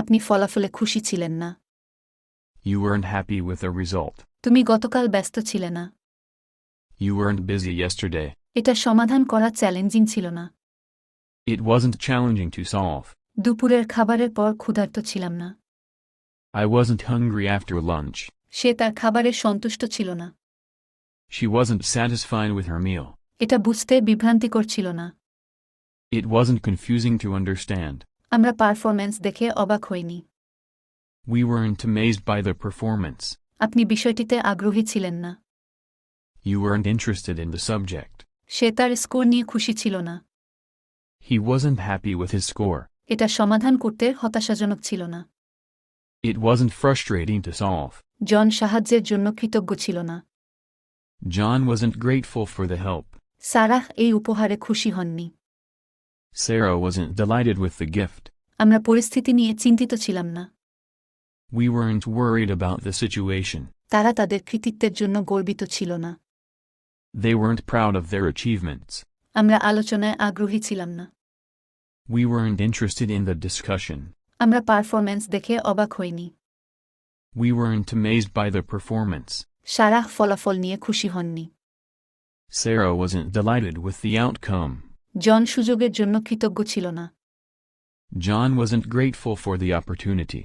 আপনি ফলাফলে খুশি ছিলেন না। You weren't happy with the result. তুমি গতকাল ব্যস্ত ছিলে না। You weren't busy yesterday. এটা সমাধান করা চ্যালেঞ্জিং ছিল না। It wasn't challenging to solve. দুপুরের খাবারের পর ক্ষুধার্ত ছিলাম না। I wasn't hungry after lunch. সে তার খাবারে সন্তুষ্ট ছিল না। She wasn't satisfied with her meal. এটা বুঝতে বিভ্রান্তিকর ছিল না। It wasn't confusing to understand. আমরা পারফরম্যান্স দেখে অবাক হইনি। We weren't amazed by the performance. আপনি বিষয়টিতে আগ্রহী ছিলেন না। You weren't interested in the subject. সে তার স্কোর নিয়ে খুশি ছিল না। He wasn't happy with his score. এটা সমাধান করতে হতাশাজনক ছিল না। It wasn't frustrating to solve. জন সাহায্যের জন্য কৃতজ্ঞ ছিল না। John wasn't grateful for the help. Sarah এই উপহারে খুশি হননি। Sarah wasn't delighted with the gift. আমরা পরিস্থিতি নিয়ে চিন্তিত ছিলাম না। We weren't worried about the situation. তারা তাদের কৃতিত্বের জন্য গর্বিত ছিল না। They weren't proud of their achievements. আমরা আলোচনায় আগ্রহী ছিলাম না। We weren't interested in the discussion. আমরা পারফরম্যান্স দেখে অবাক হইনি। We weren't amazed by the performance. Sarah ফলাফল নিয়ে খুশি হননি। Sarah wasn't delighted with the outcome. জন সুযোগের জন্য কৃতজ্ঞ ছিল না। John wasn't grateful for the opportunity.